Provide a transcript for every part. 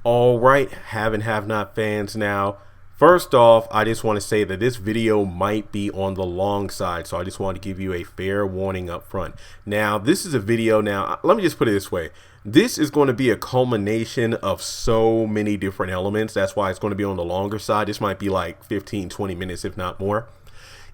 All right, have and have not fans now. First off, I just want to say that this video might be on the long side, so I just want to give you a fair warning up front. Now, this is a video. Now, let me just put it this way. This is going to be a culmination of so many different elements. That's why it's going to be on the longer side. This might be like 15-20 minutes, if not more.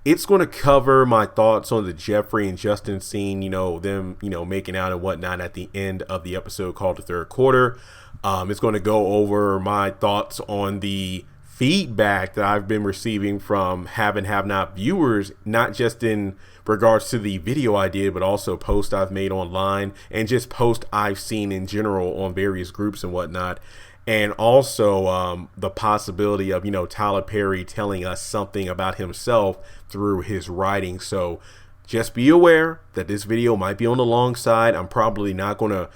It's going to cover my thoughts on the Jeffree and Justin scene, them, making out and whatnot at the end of the episode called The Third Quarter. It's going to go over my thoughts on the feedback that I've been receiving from have and have not viewers, not just in regards to the video I did, but also posts I've made online and just posts I've seen in general on various groups and whatnot. And also the possibility of, Tyler Perry telling us something about himself through his writing. So just be aware that this video might be on the long side. I'm probably not going to,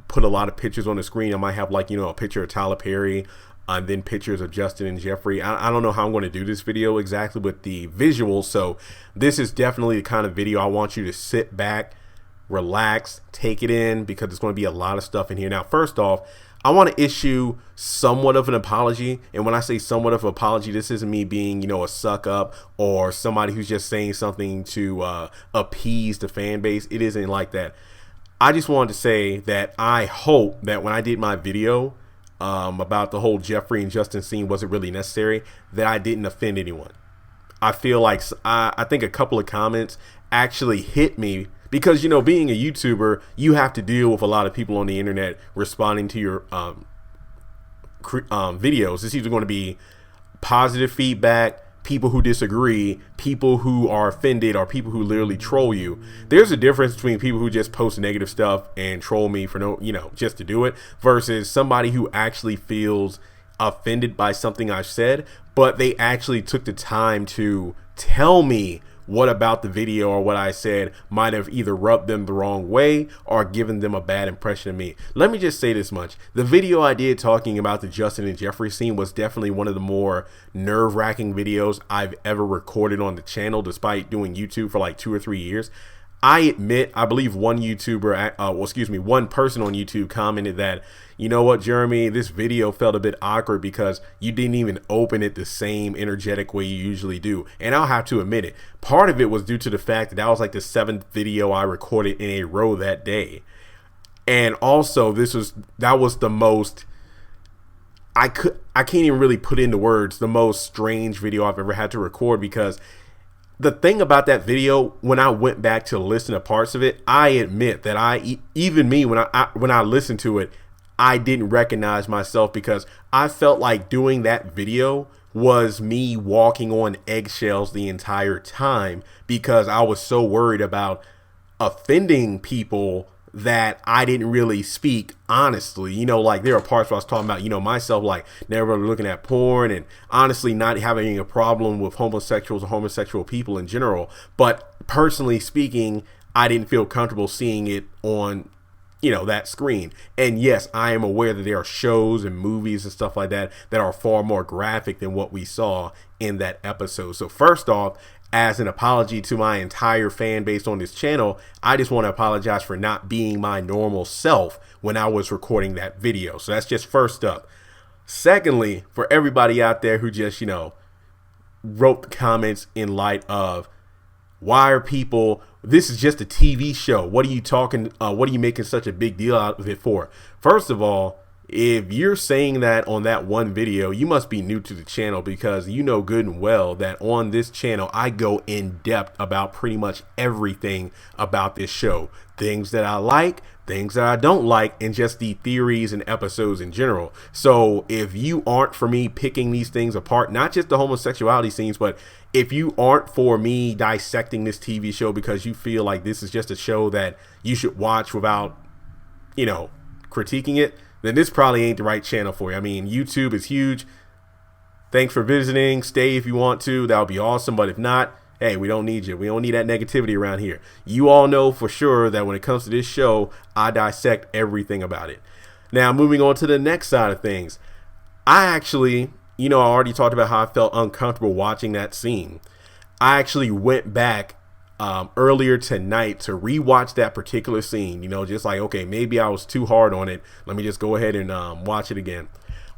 put a lot of pictures on the screen. I might have a picture of Tyler Perry and then pictures of Justin and Jeffree. I don't know how I'm going to do this video exactly with the visuals. So this is definitely the kind of video I want you to sit back, relax, take it in, because there's going to be a lot of stuff in here. Now, first off, I want to issue somewhat of an apology. And when I say somewhat of an apology, this isn't me being, a suck up or somebody who's just saying something to appease the fan base. It isn't like that. I just wanted to say that I hope that when I did my video about the whole Jeffree and Justin scene wasn't really necessary, that I didn't offend anyone. I feel like I think a couple of comments actually hit me. Because, being a YouTuber, you have to deal with a lot of people on the internet responding to your videos. It's either going to be positive feedback, people who disagree, people who are offended, or people who literally troll you. There's a difference between people who just post negative stuff and troll me for just to do it, versus somebody who actually feels offended by something I've said, but they actually took the time to tell me what about the video or what I said might have either rubbed them the wrong way or given them a bad impression of me. Let me just say this much. The video I did talking about the Justin and Jeffree scene was definitely one of the more nerve-wracking videos I've ever recorded on the channel, despite doing YouTube for like 2 or 3 years. I admit, I believe one one person on YouTube commented that, you know what, Jeremy, this video felt a bit awkward because you didn't even open it the same energetic way you usually do. And I'll have to admit it. Part of it was due to the fact that was like the 7th video I recorded in a row that day. And also that was the most, I can't even really put into words, the most strange video I've ever had to record, because the thing about that video, when I went back to listen to parts of it, I admit that when I listened to it, I didn't recognize myself, because I felt like doing that video was me walking on eggshells the entire time, because I was so worried about offending people that I didn't really speak honestly. Like there are parts where I was talking about, myself, like never looking at porn and honestly not having a problem with homosexuals or homosexual people in general. But personally speaking, I didn't feel comfortable seeing it on, that screen. And yes, I am aware that there are shows and movies and stuff like that that are far more graphic than what we saw in that episode. So first off, as an apology to my entire fan base on this channel, I just want to apologize for not being my normal self when I was recording that video. So that's just first up. Secondly, for everybody out there who just, wrote the comments in light of, why are people, this is just a TV show. What are you making such a big deal out of it for? First of all, if you're saying that on that one video, you must be new to the channel, because you know good and well that on this channel, I go in depth about pretty much everything about this show. Things that I like, things that I don't like, and just the theories and episodes in general. So if you aren't for me picking these things apart, not just the homosexuality scenes, but if you aren't for me dissecting this TV show because you feel like this is just a show that you should watch without, critiquing it, then this probably ain't the right channel for you. I mean, YouTube is huge. Thanks for visiting. Stay if you want to. That would be awesome. But if not, hey, we don't need you. We don't need that negativity around here. You all know for sure that when it comes to this show, I dissect everything about it. Now, moving on to the next side of things. I actually, I already talked about how I felt uncomfortable watching that scene. I actually went back earlier tonight to rewatch that particular scene. You know, just like, okay, maybe I was too hard on it. Let me just go ahead and watch it again.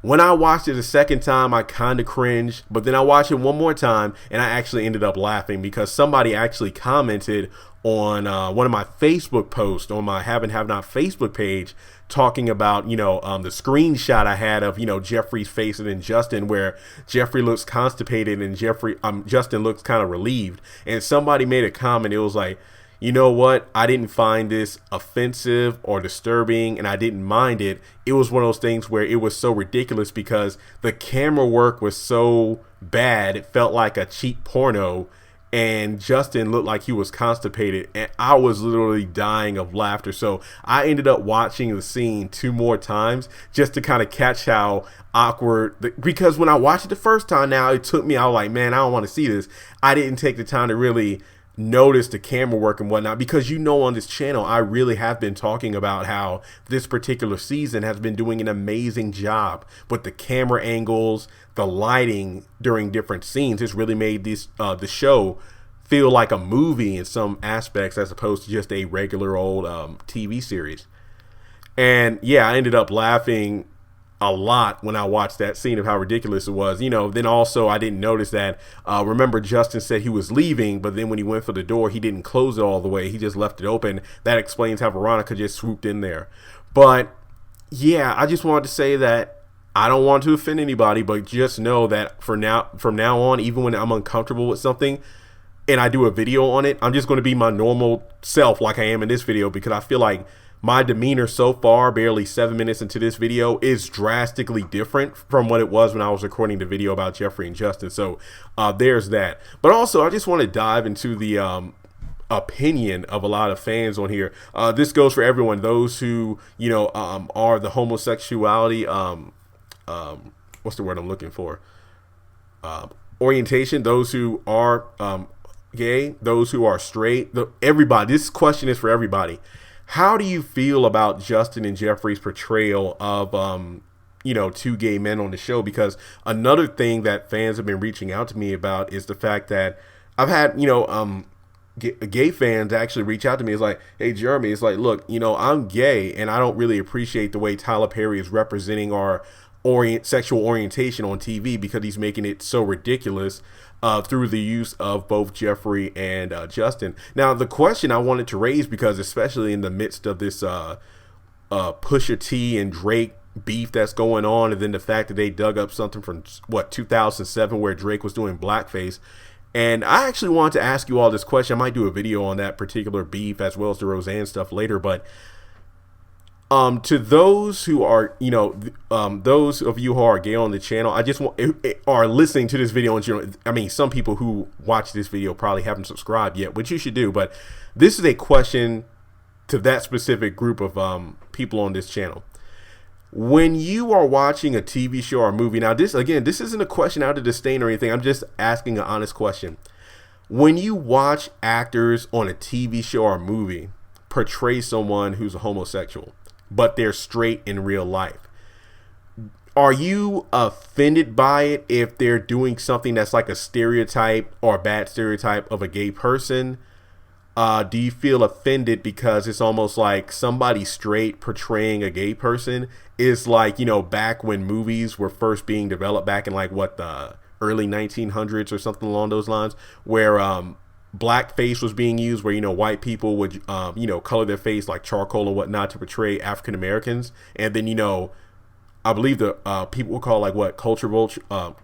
When I watched it a second time, I kind of cringed, but then I watched it one more time and I actually ended up laughing because somebody actually commented on one of my Facebook posts on my Have and Have Not Facebook page talking about, the screenshot I had of, Jeffrey's face and then Justin, where Jeffrey looks constipated and Justin looks kind of relieved. And somebody made a comment. It was like, you know what? I didn't find this offensive or disturbing, and I didn't mind it. It was one of those things where it was so ridiculous because the camera work was so bad. It felt like a cheap porno, and Justin looked like he was constipated, and I was literally dying of laughter. So I ended up watching the scene 2 more times just to kind of catch how awkward, because when I watched it the first time, now it took me, I was like, man, I don't want to see this. I didn't take the time to really notice the camera work and whatnot, because on this channel I really have been talking about how this particular season has been doing an amazing job with the camera angles, the lighting during different scenes. It's really made this the show feel like a movie in some aspects as opposed to just a regular old TV series. And yeah, I ended up laughing a lot when I watched that scene of how ridiculous it was. Then also I didn't notice that, remember Justin said he was leaving, but then when he went for the door, he didn't close it all the way. He just left it open. That explains how Veronica just swooped in there. But yeah, I just wanted to say that I don't want to offend anybody, but just know that from now on, even when I'm uncomfortable with something and I do a video on it, I'm just going to be my normal self like I am in this video, because I feel like my demeanor so far, barely 7 minutes into this video, is drastically different from what it was when I was recording the video about Jeffrey and Justin. So there's that. But also, I just want to dive into the opinion of a lot of fans on here. This goes for everyone. Those who, are the homosexuality, what's the word I'm looking for? Orientation. Those who are gay, those who are straight, everybody. This question is for everybody. How do you feel about Justin and Jeffrey's portrayal of, 2 gay men on the show? Because another thing that fans have been reaching out to me about is the fact that I've had, gay fans actually reach out to me. It's like, hey, Jeremy, it's like, look, I'm gay and I don't really appreciate the way Tyler Perry is representing our sexual orientation on TV, because he's making it so ridiculous through the use of both Jeffrey and Justin. Now, the question I wanted to raise, because especially in the midst of this Pusha T and Drake beef that's going on, and then the fact that they dug up something from 2007 where Drake was doing blackface. And I actually wanted to ask you all this question. I might do a video on that particular beef as well as the Roseanne stuff later, but to those who are, those of you who are gay on the channel, I just are listening to this video in general. I mean, some people who watch this video probably haven't subscribed yet, which you should do. But this is a question to that specific group of people on this channel. When you are watching a TV show or a movie, now this isn't a question out of disdain or anything. I'm just asking an honest question. When you watch actors on a TV show or a movie portray someone who's a homosexual, but they're straight in real life, are you offended by it if they're doing something that's like a stereotype or a bad stereotype of a gay person? Do you feel offended because it's almost like somebody straight portraying a gay person is like, back when movies were first being developed back in like the early 1900s or something along those lines, where blackface was being used, where white people would color their face like charcoal and whatnot to portray African Americans, and then I believe the people would call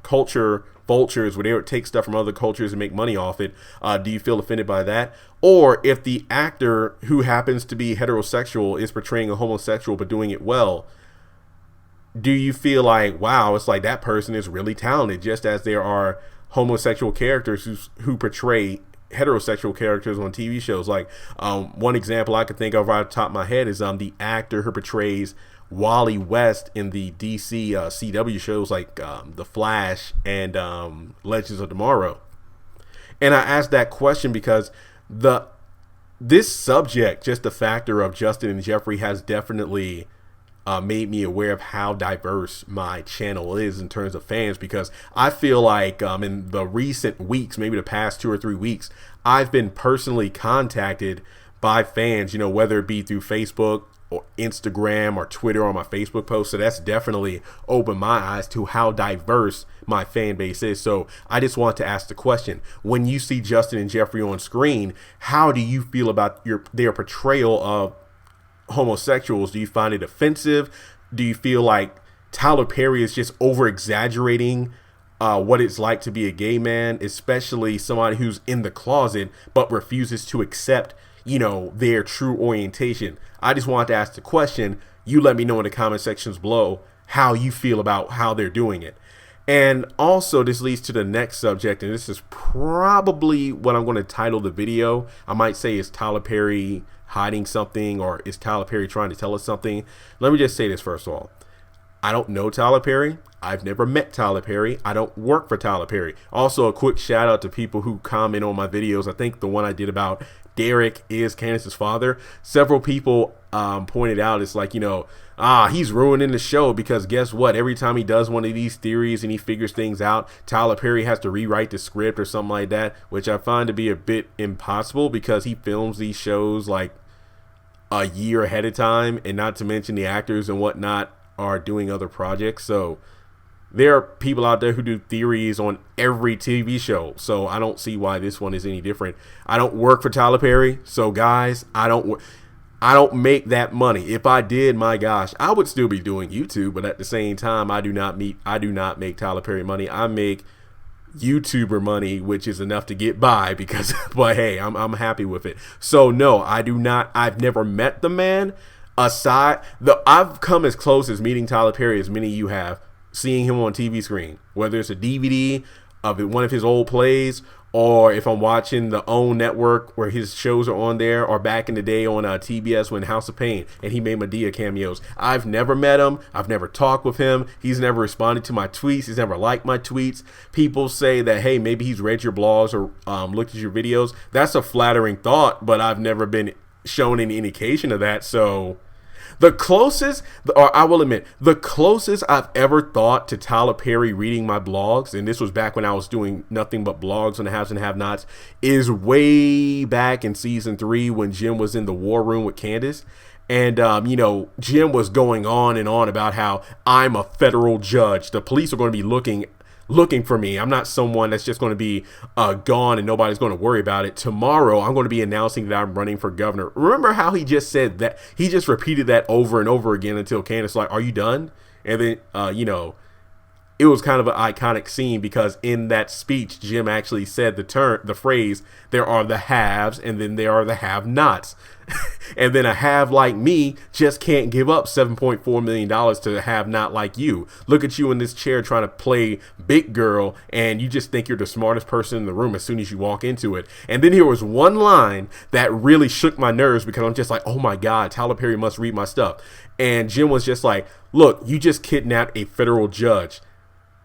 culture vultures, where they would take stuff from other cultures and make money off it. Do you feel offended by that? Or if the actor who happens to be heterosexual is portraying a homosexual but doing it well, do you feel like, wow, it's like that person is really talented, just as there are homosexual characters who portray heterosexual characters on TV shows? Like one example I could think of right off the top of my head is the actor who portrays Wally West in the DC CW shows like The Flash and Legends of Tomorrow. And I asked that question because this subject, just the factor of Justin and Jeffrey, has definitely made me aware of how diverse my channel is in terms of fans, because I feel like in the recent weeks, maybe the past 2 or 3 weeks, I've been personally contacted by fans, whether it be through Facebook or Instagram or Twitter on my Facebook post. So that's definitely opened my eyes to how diverse my fan base is. So I just want to ask the question, when you see Justin and Jeffrey on screen, how do you feel about their portrayal of homosexuals? Do you find it offensive? Do you feel like Tyler Perry is just over exaggerating what it's like to be a gay man, especially somebody who's in the closet but refuses to accept their true orientation? I just wanted to ask the question. You let me know in the comment sections below how you feel about how they're doing it. And also, this leads to the next subject, and this is probably what I'm going to title the video. I might say, is Tyler Perry hiding something, or is Tyler Perry trying to tell us something? Let me just say this first of all. I don't know Tyler Perry. I've never met Tyler Perry. I don't work for Tyler Perry. Also, a quick shout out to people who comment on my videos. I think the one I did about Derek is Candace's father. Several people pointed out, it's like, he's ruining the show, because guess what? Every time he does one of these theories and he figures things out, Tyler Perry has to rewrite the script or something like that, which I find to be a bit impossible, because he films these shows like a year ahead of time, and not to mention the actors and whatnot are doing other projects. So there are people out there who do theories on every TV show, so I don't see why this one is any different. I don't work for Tyler Perry, so guys, I don't make that money. If I did, my gosh, I would still be doing YouTube, but at the same time, I do not make Tyler Perry money. I make YouTuber money, which is enough to get by, because but hey, I'm happy with it. So no, I've never met the man. I've come as close as meeting Tyler Perry as many of you have, seeing him on TV screen, whether it's a DVD of one of his old plays, or if I'm watching the OWN network where his shows are on there, or back in the day on TBS when House of Pain and he made Madea cameos. I've never met him. I've never talked with him. He's never responded to my tweets. He's never liked my tweets. People say that, hey, maybe he's read your blogs or looked at your videos. That's a flattering thought, but I've never been shown any indication of that. So the closest I've ever thought to Tyler Perry reading my blogs, and this was back when I was doing nothing but blogs on the haves and have-nots, is way back in season 3 when Jim was in the war room with Candace. And, Jim was going on and on about how I'm a federal judge. The police are going to be looking for me. I'm not someone that's just going to be gone and nobody's going to worry about it. Tomorrow, I'm going to be announcing that I'm running for governor. Remember how he just said that? He just repeated that over and over again until Candace was like, are you done? And then, it was kind of an iconic scene, because in that speech, Jim actually said the phrase, there are the haves and then there are the have-nots. And then a have like me just can't give up $7.4 million to a have not like you. Look at you in this chair trying to play big girl, and you just think you're the smartest person in the room as soon as you walk into it. And then here was one line that really shook my nerves, because I'm just like, oh my God, Tyler Perry must read my stuff. And Jim was just like, look, you just kidnapped a federal judge.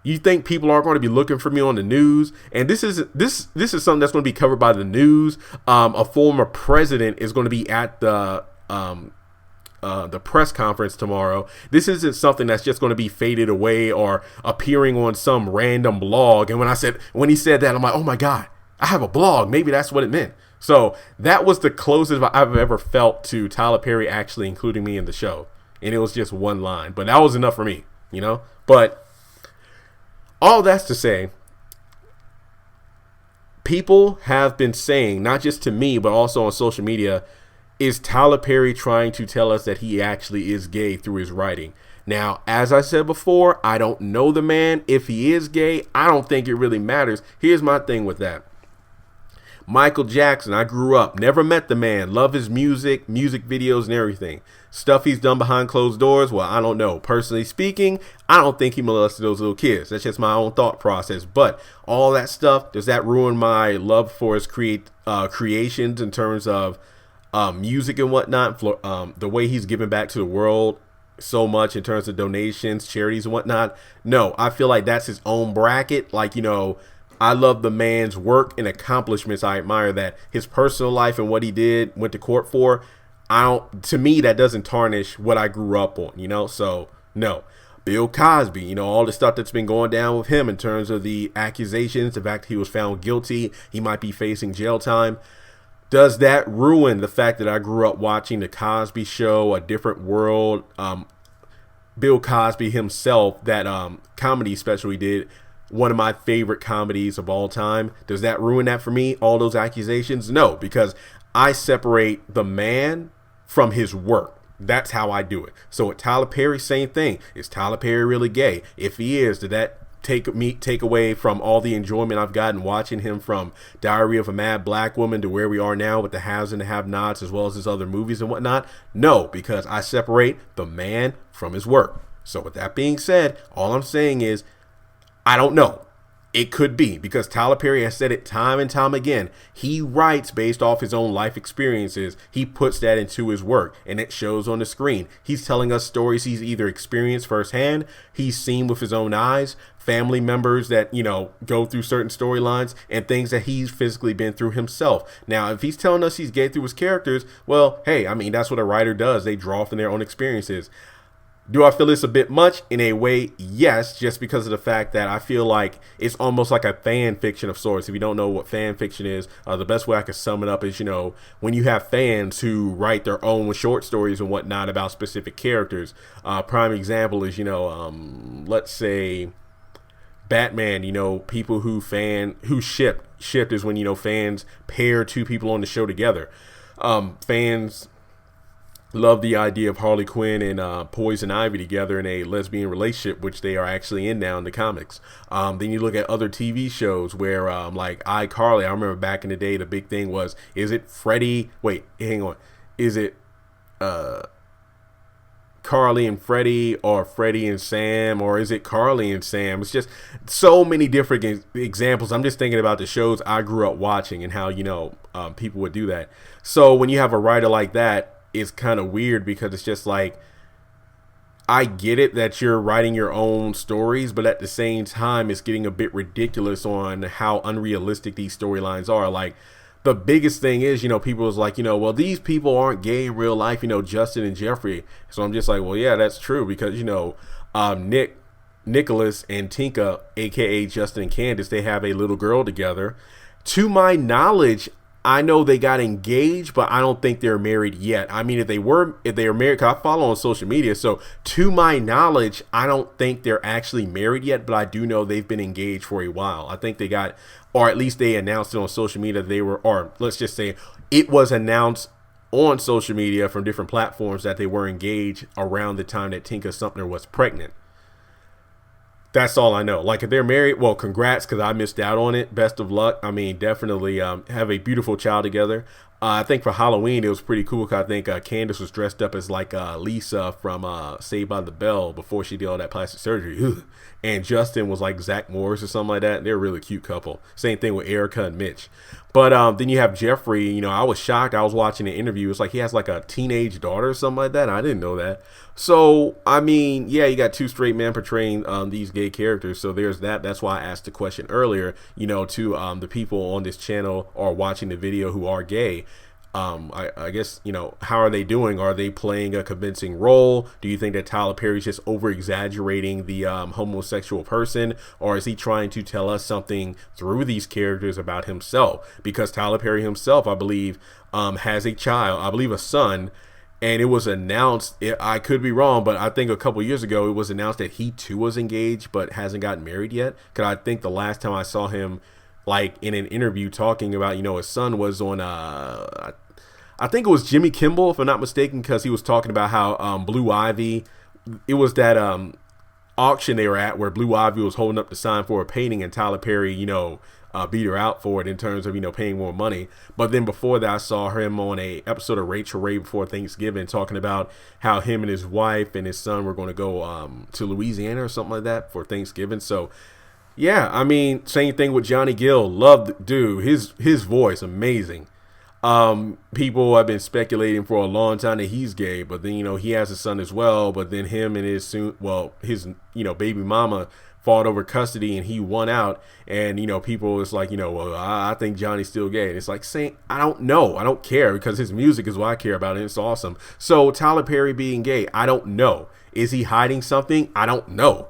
You think people aren't going to be looking for me on the news? And this is something that's going to be covered by the news. A former president is going to be at the press conference tomorrow. This isn't something that's just going to be faded away or appearing on some random blog. And when he said that, I'm like, oh my God, I have a blog. Maybe that's what it meant. So that was the closest I've ever felt to Tyler Perry actually including me in the show. And it was just one line, but that was enough for me, But all that's to say, people have been saying, not just to me, but also on social media, is Tyler Perry trying to tell us that he actually is gay through his writing? Now, as I said before, I don't know the man. If he is gay, I don't think it really matters. Here's my thing with that. Michael Jackson, I grew up, never met the man, love his music videos and everything. Stuff he's done behind closed doors, well, I don't know. Personally speaking, I don't think he molested those little kids. That's just my own thought process. But all that stuff, does that ruin my love for his creations in terms of music and whatnot? The way he's giving back to the world so much in terms of donations, charities and whatnot? No, I feel like that's his own bracket. Like, I love the man's work and accomplishments. I admire that. His personal life and what he did, went to court for, I don't, to me, that doesn't tarnish what I grew up on, you know? So, no. Bill Cosby, you know, all the stuff that's been going down with him in terms of the accusations, the fact that he was found guilty, he might be facing jail time. Does that ruin the fact that I grew up watching The Cosby Show, A Different World, Bill Cosby himself, that comedy special he did, one of my favorite comedies of all time? Does that ruin that for me, all those accusations? No, because I separate the man from his work. That's how I do it. So with Tyler Perry, same thing. Is Tyler Perry really gay? If he is, did that take away from all the enjoyment I've gotten watching him from Diary of a Mad Black Woman to where we are now with the haves and the have-nots, as well as his other movies and whatnot? No, because I separate the man from his work. So with that being said, all I'm saying is, I don't know. It could be, because Tyler Perry has said it time and time again. He writes based off his own life experiences. He puts that into his work, and it shows on the screen. He's telling us stories he's either experienced firsthand, he's seen with his own eyes, family members that, you know, go through certain storylines, and things that he's physically been through himself. Now, if he's telling us he's gay through his characters, well, hey, I mean, that's what a writer does. They draw from their own experiences. Do I feel it's a bit much? In a way, yes, just because of the fact that I feel like it's almost like a fan fiction of sorts. If you don't know what fan fiction is, the best way I can sum it up is, you know, when you have fans who write their own short stories and whatnot about specific characters. Prime example is, you know, let's say Batman, you know, people who shipped is when, you know, fans pair two people on the show together. Fans love the idea of Harley Quinn and Poison Ivy together in a lesbian relationship, which they are actually in now in the comics. Then you look at other TV shows where, like iCarly, I remember back in the day, the big thing was, is it Freddie? Wait, hang on. Is it Carly and Freddie, or Freddie and Sam, or is it Carly and Sam? It's just so many different examples. I'm just thinking about the shows I grew up watching and how, you know, people would do that. So when you have a writer like that, it's kind of weird, because it's just like, I get it that you're writing your own stories, but at the same time, it's getting a bit ridiculous on how unrealistic these storylines are. Like, the biggest thing is, you know, people is like, you know, well, these people aren't gay in real life, you know, Justin and Jeffrey. So I'm just like, well, yeah, that's true, because, you know, Nicholas and Tinka, aka Justin and Candace, they have a little girl together. To my knowledge, I know they got engaged, but I don't think they're married yet. I mean, if they were married, cause I follow on social media, so to my knowledge, I don't think they're actually married yet, but I do know they've been engaged for a while. I think they got, or at least they announced it on social media. They were, or let's just say it was announced on social media from different platforms that they were engaged around the time that Tinka Sumter was pregnant. That's all I know. Like, if they're married, well, congrats, because I missed out on it. Best of luck. I mean, definitely have a beautiful child together. I think for Halloween, it was pretty cool, because I think Candace was dressed up as like Lisa from Saved by the Bell before she did all that plastic surgery. Ugh. And Justin was like Zach Morris or something like that. They're a really cute couple. Same thing with Erica and Mitch. But then you have Jeffrey. You know, I was shocked. I was watching an interview. It's like he has like a teenage daughter or something like that. I didn't know that. So, I mean, yeah, you got two straight men portraying these gay characters. So there's that. That's why I asked the question earlier, you know, to the people on this channel or watching the video who are gay. I guess, you know, how are they doing? Are they playing a convincing role? Do you think that Tyler Perry's just over exaggerating the homosexual person, or is he trying to tell us something through these characters about himself? Because Tyler Perry himself, I believe, has a child, I believe a son, and it was announced, I could be wrong, but I think a couple years ago it was announced that he too was engaged but hasn't gotten married yet. Because I think the last time I saw him, like, in an interview talking about, you know, his son was on I think it was Jimmy Kimmel, if I'm not mistaken, because he was talking about how Blue Ivy, it was that auction they were at where Blue Ivy was holding up the sign for a painting, and Tyler Perry, you know, beat her out for it in terms of, you know, paying more money. But then before that, I saw him on a episode of Rachel Ray before Thanksgiving talking about how him and his wife and his son were going to go to Louisiana or something like that for Thanksgiving. So yeah, I mean, same thing with Johnny Gill. Loved, dude, his voice, amazing. People have been speculating for a long time that he's gay, but then he has a son as well. But then him and his baby mama fought over custody, and he won out. And people is like, well, I think Johnny's still gay. And it's like saying, I don't know, I don't care, because his music is what I care about, and it's awesome. So Tyler Perry being gay, I don't know. Is he hiding something? I don't know.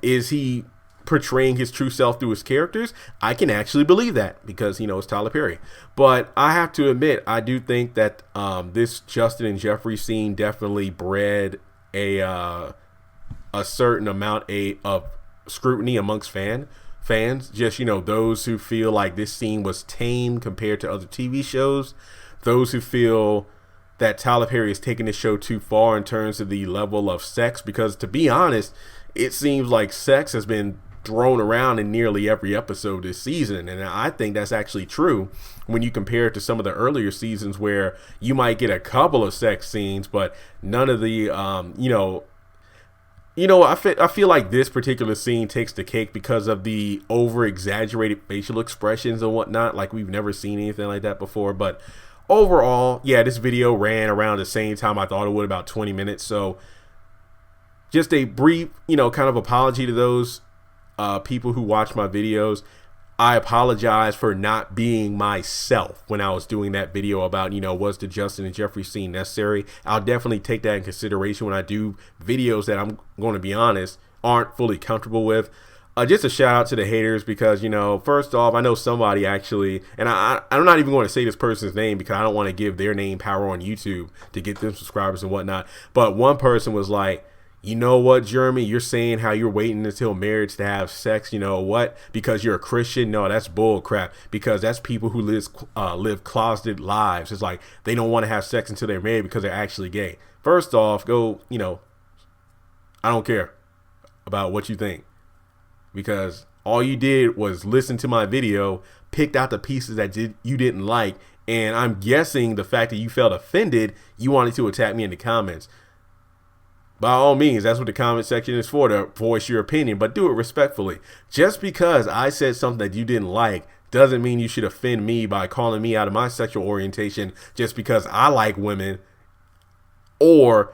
Is he portraying his true self through his characters? I can actually believe that because it's Tyler Perry. But I have to admit, I do think that this Justin and Jeffree scene definitely bred a certain amount of scrutiny amongst fans. Just those who feel like this scene was tame compared to other TV shows. Those who feel that Tyler Perry is taking this show too far in terms of the level of sex, because to be honest, it seems like sex has been thrown around in nearly every episode this season, and I think that's actually true when you compare it to some of the earlier seasons where you might get a couple of sex scenes, but none of the I feel like this particular scene takes the cake because of the over exaggerated facial expressions and whatnot. Like, we've never seen anything like that before. But overall, yeah, this video ran around the same time I thought it would, about 20 minutes. So just a brief kind of apology to those people who watch my videos. I apologize for not being myself when I was doing that video about, was the Justin and Jeffree scene necessary? I'll definitely take that in consideration when I do videos that, I'm going to be honest, aren't fully comfortable with. Just a shout out to the haters because, first off, I know somebody actually, and I'm not even going to say this person's name because I don't want to give their name power on YouTube to get them subscribers and whatnot. But one person was like, you know what, Jeremy, you're saying how you're waiting until marriage to have sex, because you're a Christian. No, that's bull crap, because that's people who live closeted lives. It's like they don't want to have sex until they're married because they're actually gay. First off, I don't care about what you think, because all you did was listen to my video, picked out the pieces that you didn't like, and I'm guessing the fact that you felt offended, you wanted to attack me in the comments. By all means, that's what the comment section is for, to voice your opinion, but do it respectfully. Just because I said something that you didn't like doesn't mean you should offend me by calling me out of my sexual orientation just because I like women, or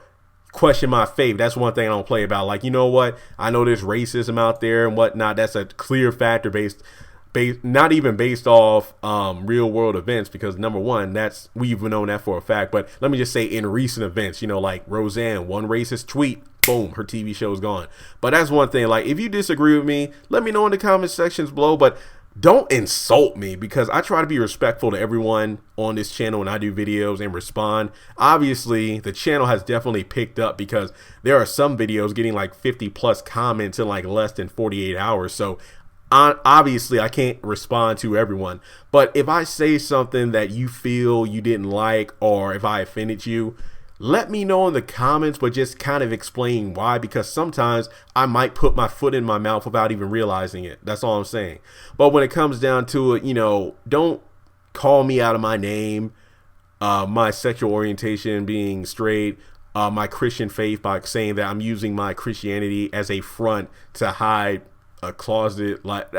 question my faith. That's one thing I don't play about. Like, what? I know there's racism out there and whatnot. That's a clear factor based not even based off real world events, because number one, we've known that for a fact. But let me just say, in recent events, like Roseanne, one racist tweet, boom, her TV show is gone. But that's one thing. Like, if you disagree with me, let me know in the comment sections below, but don't insult me, because I try to be respectful to everyone on this channel when I do videos and respond. Obviously, the channel has definitely picked up because there are some videos getting like 50 plus comments in like less than 48 hours. So obviously I can't respond to everyone, but if I say something that you feel you didn't like, or if I offended you, let me know in the comments, but just kind of explain why, because sometimes I might put my foot in my mouth without even realizing it. That's all I'm saying. But when it comes down to it, don't call me out of my name, my sexual orientation being straight, my Christian faith, by saying that I'm using my Christianity as a front to hide a closet. Like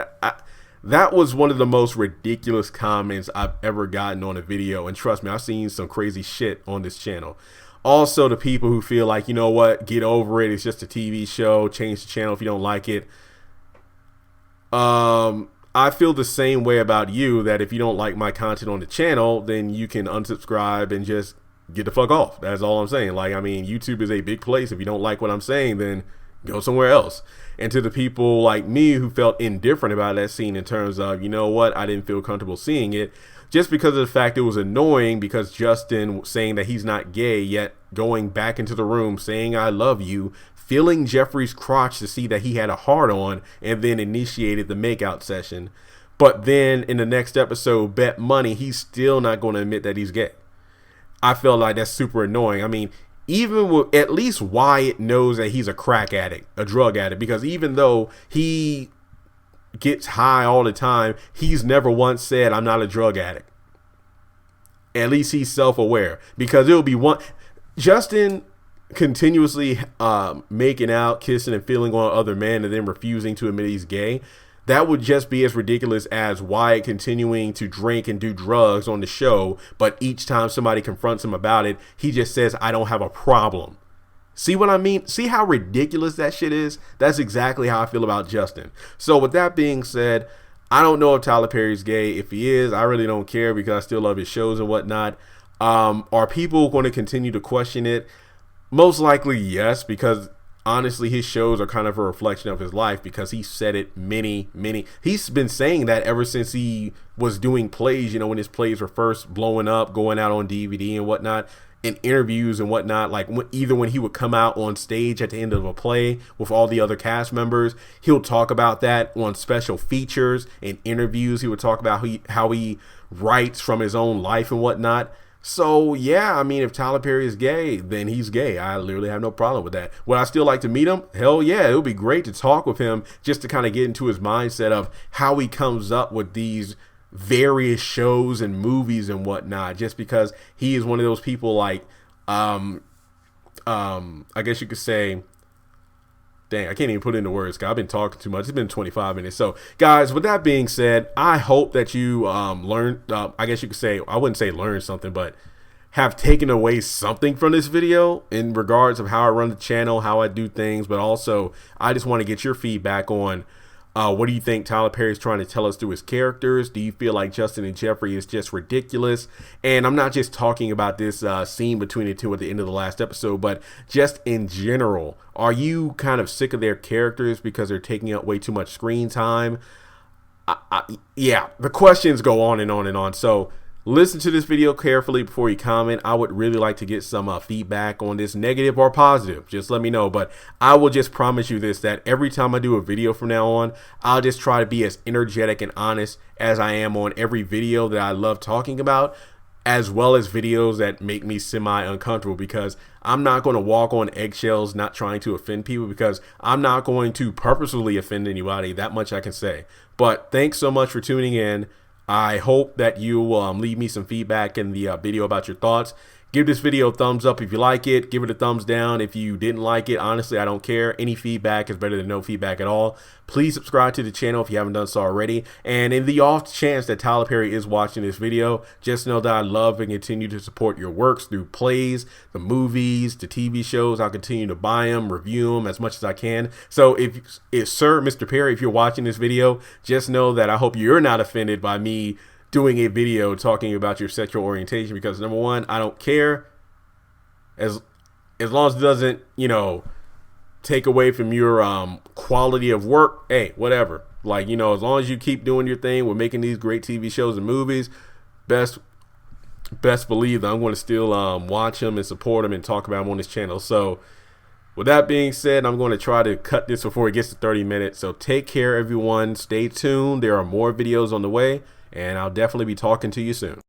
that was one of the most ridiculous comments I've ever gotten on a video, and trust me, I've seen some crazy shit on this channel. Also, the people who feel like, get over it, it's just a TV show, change the channel if you don't like it. I feel the same way about you, that if you don't like my content on the channel, then you can unsubscribe and just get the fuck off. That's all I'm saying. Like, I mean, YouTube is a big place. If you don't like what I'm saying, then go somewhere else. And to the people like me who felt indifferent about that scene in terms of, I didn't feel comfortable seeing it, just because of the fact it was annoying, because Justin saying that he's not gay, yet going back into the room saying I love you, feeling Jeffree's crotch to see that he had a hard on, and then initiated the makeout session. But then in the next episode, bet money he's still not going to admit that he's gay. I felt like that's super annoying. I mean, even with, at least Wyatt knows that he's a crack addict, a drug addict, because even though he gets high all the time, he's never once said I'm not a drug addict. At least he's self-aware, because it'll be one Justin continuously making out, kissing, and feeling on other men, and then refusing to admit he's gay. That would just be as ridiculous as Wyatt continuing to drink and do drugs on the show, but each time somebody confronts him about it, he just says, I don't have a problem. See what I mean? See how ridiculous that shit is? That's exactly how I feel about Justin. So with that being said, I don't know if Tyler Perry's gay. If he is, I really don't care because I still love his shows and whatnot. Are people going to continue to question it? Most likely, yes, because honestly, his shows are kind of a reflection of his life because he said it he's been saying that ever since he was doing plays, you know, when his plays were first blowing up, going out on DVD and whatnot, in interviews and whatnot, like either when he would come out on stage at the end of a play with all the other cast members, he'll talk about that on special features and interviews. He would talk about how he writes from his own life and whatnot. So yeah, I mean, if Tyler Perry is gay, then he's gay. I literally have no problem with that. Would I still like to meet him? Hell yeah, it would be great to talk with him just to kind of get into his mindset of how he comes up with these various shows and movies and whatnot, just because he is one of those people like I guess you could say, dang, I can't even put it into words because I've been talking too much. It's been 25 minutes. So guys, with that being said, I hope that you learned, I guess you could say, I wouldn't say learn something, but have taken away something from this video in regards of how I run the channel, how I do things, but also I just want to get your feedback on what do you think Tyler Perry is trying to tell us through his characters? Do you feel like Justin and Jeffrey is just ridiculous? And I'm not just talking about this scene between the two at the end of the last episode, but just in general. Are you kind of sick of their characters because they're taking up way too much screen time? Yeah, the questions go on and on and on. So listen to this video carefully before you comment. I would really like to get some feedback on this, negative or positive. Just let me know. But I will just promise you this, that every time I do a video from now on, I'll just try to be as energetic and honest as I am on every video that I love talking about, as well as videos that make me semi-uncomfortable, because I'm not going to walk on eggshells not trying to offend people, because I'm not going to purposefully offend anybody. That much I can say. But thanks so much for tuning in. I hope that you leave me some feedback in the video about your thoughts. Give this video a thumbs up if you like it. Give it a thumbs down if you didn't like it. Honestly, I don't care. Any feedback is better than no feedback at all. Please subscribe to the channel if you haven't done so already. And in the off chance that Tyler Perry is watching this video, just know that I love and continue to support your works through plays, the movies, the TV shows. I'll continue to buy them, review them as much as I can. So if Sir, Mr. Perry, if you're watching this video, just know that I hope you're not offended by me doing a video talking about your sexual orientation, because number one, I don't care, as long as it doesn't, you know, take away from your quality of work. Hey, whatever, like, you know, as long as you keep doing your thing, we're making these great TV shows and movies, best believe that I'm going to still watch them and support them and talk about them on this channel. So with that being said, I'm going to try to cut this before it gets to 30 minutes. So take care, everyone. Stay tuned. There are more videos on the way, and I'll definitely be talking to you soon.